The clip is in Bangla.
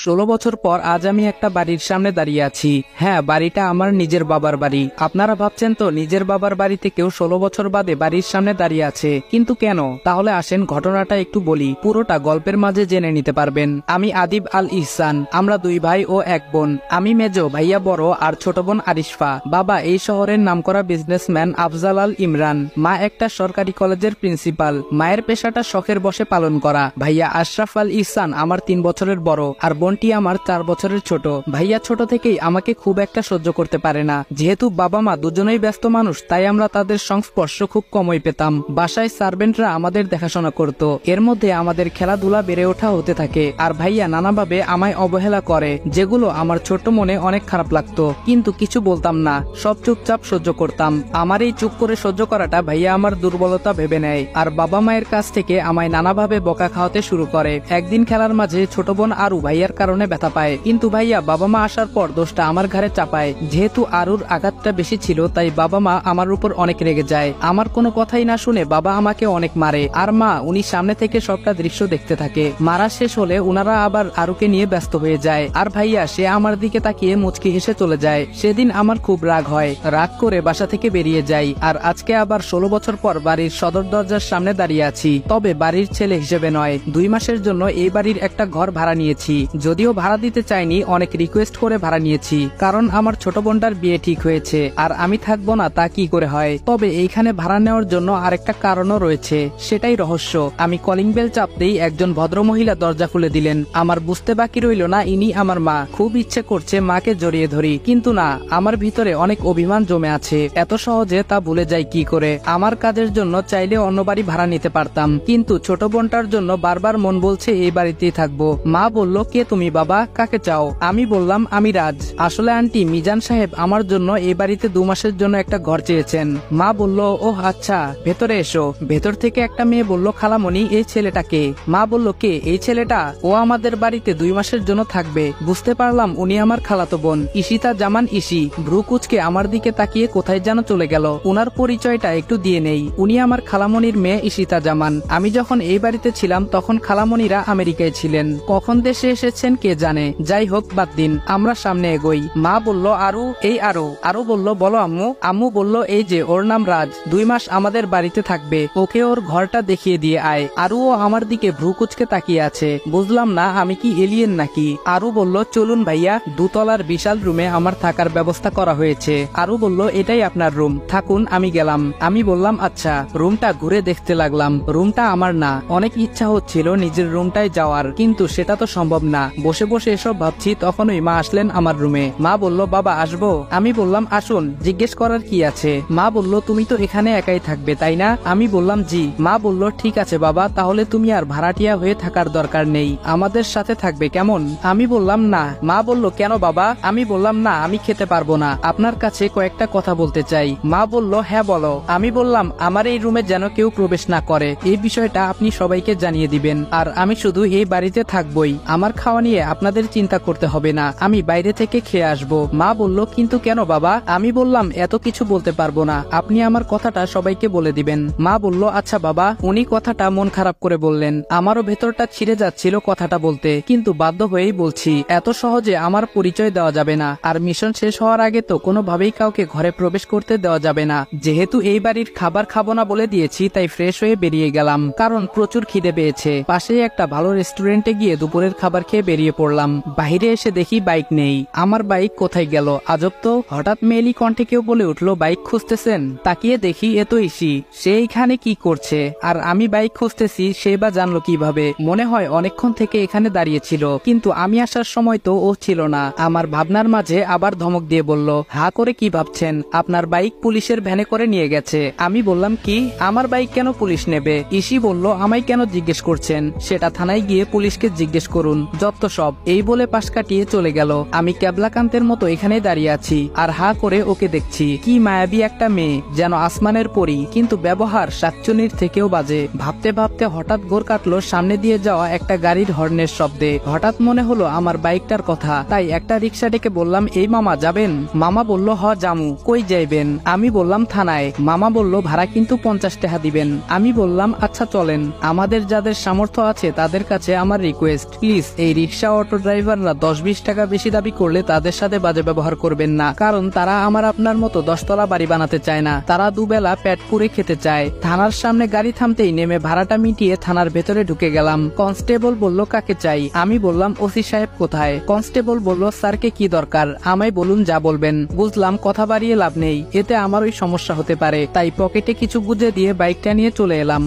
16 বছর পর আজ আমি একটা বাড়ির সামনে দাঁড়িয়ে আছি। হ্যাঁ, বাড়িটা আমার নিজের বাবার বাড়ি। আপনারা ভাবছেন তো নিজের বাবার বাড়িতে কেউ 16 বছর বাদে বাড়ির সামনে দাঁড়িয়ে আছে, কিন্তু কেন? তাহলে আসেন ঘটনাটা একটু বলি, পুরোটা গল্পের মাঝে জেনে নিতে পারবেন। আমি আদিব আল ইহসান, আমরা 2 ভাই ও 1 বোন। আমি মেজো, ভাইয়া বড় আর ছোট বোন আরিশফা। বাবা এই শহরের নামকরা বিজনেসম্যান আফজাল আল ইমরান। মা একটা সরকারি কলেজের প্রিন্সিপাল। মায়ের পেশাটা শখের বশে পালন করা। ভাইয়া আশরাফ আল ইহসান আমার 3 বছরের বড় আর বোনটি আমার 4 বছরের ছোট। ভাইয়া ছোট থেকেই আমাকে খুব একটা সহ্য করতে পারে না। যেহেতু বাবা মা দুজনেই ব্যস্ত মানুষ, তাই আমরা তাদের সংস্পর্শ খুব কমই পেতাম। বাসায় সার্ভেন্টরা আমাদের দেখাশোনা করত। এর মধ্যে আমাদের খেলাধুলা বেড়ে ওঠা হতে থাকে। আর ভাইয়া নানাভাবে আমায় অবহেলা করে, যেগুলো আমার ছোট মনে অনেক খারাপ লাগতো, কিন্তু কিছু বলতাম না, সব চুপচাপ সহ্য করতাম। আমার এই চুপ করে সহ্য করাটা ভাইয়া আমার দুর্বলতা ভেবে নেয় আর বাবা মায়ের কাছ থেকে আমায় নানাভাবে বকা খাওয়াতে শুরু করে। একদিন খেলার মাঝে ছোট বোন আরু ভাইয়ার কারণে ব্যথা পায়, কিন্তু ভাইয়া বাবা মা আসার পর দোষটা আমার ঘাড়ে চাপায়। যেহেতু আরুর আঘাতটা বেশি ছিল, তাই বাবা মা আমার উপর অনেক রেগে যায়। আমার কোনো কথাই না শুনে বাবা আমাকে অনেক মারে, আর মা উনি সামনে থেকে সবটা দৃশ্য দেখতে থাকে। মারা শেষ হলে উনারা আবার আরুকে নিয়ে ব্যস্ত হয়ে যায়, আর ভাইয়া সে আমার দিকে তাকিয়ে মুচকি হেসে চলে যায়। সেদিন আমার খুব রাগ হয়, রাগ করে বাসা থেকে বেরিয়ে যাই। আর আজকে আবার 16 বছর পর বাড়ির সদর দরজার সামনে দাঁড়িয়ে আছি, তবে বাড়ির ছেলে হিসেবে নয়। 2 মাসের জন্য এই বাড়ির একটা ঘর ভাড়া নিয়েছি। যদিও ভাড়া দিতে চাইনি, অনেক রিকোয়েস্ট করে ভাড়া নিয়েছি, কারণ আমার ছোট বোনটার বিয়ে ঠিক হয়েছে আর আমি থাকবো না তা কি করে হয়। তবে এইখানে ভাড়া নেওয়ার জন্য আরেকটা কারণও রয়েছে, সেটাই রহস্য। আমি কলিং বেল চাপতেই একজন ভদ্রমহিলা দরজা খুলে দিলেন। আমার বুঝতে বাকি রইল না ইনি আমার মা। খুব ইচ্ছে করছে মাকে জড়িয়ে ধরি, কিন্তু না, আমার ভিতরে অনেক অভিমান জমে আছে। এত সহজে তা ভুলে যাই কি করে? আমার কাজের জন্য চাইলে অন্য বাড়ি ভাড়া নিতে পারতাম, কিন্তু ছোট বোনটার জন্য বারবার মন বলছে এই বাড়িতেই থাকবো। মা বলল, কে তুমি বাবা, কাকে চাও? আমি বললাম, আমি রাজ। আসলে আন্টি, মিজান সাহেব আমার জন্য এই বাড়িতে 2 মাসের জন্য একটা ঘর চেয়েছেন। মা বলল, ও আচ্ছা, ভেতরে এসো। ভেতর থেকে একটা মেয়ে বলল, খালামণি, এই ছেলেটাকে? মা বলল, কে এই ছেলেটা? ও আমাদের বাড়িতে 2 মাসের জন্য থাকবে। বুঝতে পারলাম উনি আমার খালাতো বোন, ইশিতা জামান ইশি। ভ্রু কুচকে আমার দিকে তাকিয়ে কোথায় যেন চলে গেল। উনার পরিচয়টা একটু দিয়ে নেই, উনি আমার খালামণির মেয়ে ইশিতা জামান। আমি যখন এই বাড়িতে ছিলাম তখন খালামণিরা আমেরিকায় ছিলেন, কখন দেশে এসেছেন কে জানে। যাই হোক, বাদ দিন, আমরা সামনে এগোই। মা বলল, আরু, এই আরু। আরু বলল, বলো আম্মু। আম্মু বলল, এই যে ওর নাম রাজ, 2 মাস আমাদের বাড়িতে থাকবে, ওকে ওর ঘরটা দেখিয়ে দিয়ে আয়। আরুও আমার দিকে ভ্রু কুচকে তাকিয়ে আছে। বুঝলাম না, আমি কি এলিয়েন নাকি? আরু বলল, চলুন ভাইয়া, 2 তলার বিশাল রুমে আমার থাকার ব্যবস্থা করা হয়েছে। আরু বলল, এটাই আপনার রুম, থাকুন, আমি গেলাম। আমি বললাম, আচ্ছা। রুমটা ঘুরে দেখতে লাগলাম। রুমটা আমার না। অনেক ইচ্ছা হচ্ছিল নিজের রুমটায় যাওয়ার, কিন্তু সেটা তো সম্ভব না। বসে বসে এসব ভাবছি, তখনই মা আসলেন আমার রুমে। মা বলল, বাবা আসবো? আমি বললাম, আসুন, জিজ্ঞেস করার কি আছে? মা বলল, তুমি তো এখানে একাই থাকবে তাই না? আমি বললাম, জি। মা বলল, ঠিক আছে বাবা, তাহলে তুমি আর ভাড়াটিয়া হয়ে থাকার দরকার নেই, আমাদের সাথে থাকবে, কেমন? আমি বললাম, না। মা বলল, কেন বাবা? আমি বললাম, না, আমি খেতে পারবো না, আপনার কাছে কয়েকটা কথা বলতে চাই। মা বলল, হ্যাঁ বলো। আমি বললাম, আমার এই রুমে যেন কেউ প্রবেশ না করে, এই বিষয়টা আপনি সবাইকে জানিয়ে দিবেন। আর আমি শুধু এই বাড়িতে থাকবই, আমার খাওয়া নিয়ে আপনাদের চিন্তা করতে হবে না, আমি বাইরে থেকে খেয়ে আসবো। মা বলল, কিন্তু কেন বাবা? আমি বললাম, এত কিছু বলতে পারবো না, আপনি আমার কথাটা সবাইকে বলে দিবেন। মা বলল, আচ্ছা বাবা। উনি কথাটা মন খারাপ করে বললেন। আমারও ভেতরটা ছিঁড়ে যাচ্ছিল কথাটা বলতে, কিন্তু বাধ্য হয়েই বলছি। এত সহজে আমার পরিচয় দেওয়া যাবে না, আর মিশন শেষ হওয়ার আগে তো কোনোভাবেই কাউকে ঘরে প্রবেশ করতে দেওয়া যাবে না। যেহেতু এই বাড়ির খাবার খাবো না বলে দিয়েছি, তাই ফ্রেশ হয়ে বেরিয়ে গেলাম, কারণ প্রচুর খিদে পেয়েছে। পাশেই একটা ভালো রেস্টুরেন্টে গিয়ে দুপুরের খাবার খেয়ে বেরিয়ে পড়লাম। বাইরে এসে দেখি বাইক নেই। আমার বাইক কোথায় গেল? আজব তো। হঠাৎ মেয়েলি কণ্ঠে কেউ বলে উঠলো, বাইক খুঁজতেছেন? তাকিয়ে দেখি এ তো ইসি। সে এখানে কি করছে? আর আমি বাইক খুঁজতেছি, সে বা জানলো কিভাবে? মনে হয় অনেকক্ষণ থেকে এখানে দাঁড়িয়েছিল, কিন্তু আমি আসার সময় তো ও ছিল না। আমার ভাবনার মাঝে আবার ধমক দিয়ে বলল, হা করে কি ভাবছেন? আপনার বাইক পুলিশের ভ্যানে করে নিয়ে গেছে। আমি বললাম, কি? আমার বাইক কেন পুলিশ নেবে? ইসি বলল, আমায় কেন জিজ্ঞেস করছেন? সেটা থানায় গিয়ে পুলিশকে জিজ্ঞেস করুন, যত সব। এই বলে পাশ কাটিয়ে চলে গেল। আমি ক্যাবলাকান্তের মতো এখানে দাঁড়িয়ে আছি আর হা করে ওকে দেখছি। কি মায়াবী একটা মেয়ে, যেন আসমানের পরী, কিন্তু ব্যবহার শাকচুনির থেকেও বাজে। ভাবতে ভাবতে হঠাৎ ঘোর কাটলো সামনে দিয়ে যাওয়া একটা গাড়ির হর্নের শব্দে। হঠাৎ মনে হলো আমার বাইকটার কথা, তাই একটা রিক্সা ডেকে বললাম, এই মামা যাবেন? মামা বলল, হ জামু। কই যাইবেন? আমি বললাম, থানায়। মামা বলল, ভাড়া কিন্তু 50 টাকা দিবেন। আমি বললাম, আচ্ছা চলেন। আমাদের যাদের সামর্থ্য আছে তাদের কাছে আমার রিকোয়েস্ট, প্লিজ এই রিক্সা অটো ড্রাইভাররা 10-20 টাকা বেশি দাবি করলে তাদের সাথে বাজে ব্যবহার করবেন না, কারণ তারা আমার আপনার মতো 10 তলা বাড়ি বানাতে চায় না, তারা দুবেলা পেট পুরে খেতে চায়। থানার সামনে গাড়ি থামতেই নেমে ভাড়াটা মিটিয়ে থানার ভেতরে ঢুকে গেলাম। কনস্টেবল বলল কাকে চাই, আমি বললাম ওসি সাহেব কোথায়। কনস্টেবল বলল স্যারকে কি দরকার, আমায় বলুন যা বলবেন। বুঝলাম কথা বাড়িয়ে লাভ নেই, এতে আমারই সমস্যা হতে পারে, তাই পকেটে কিছু গুঁজে দিয়ে বাইকটা নিয়ে চলে এলাম।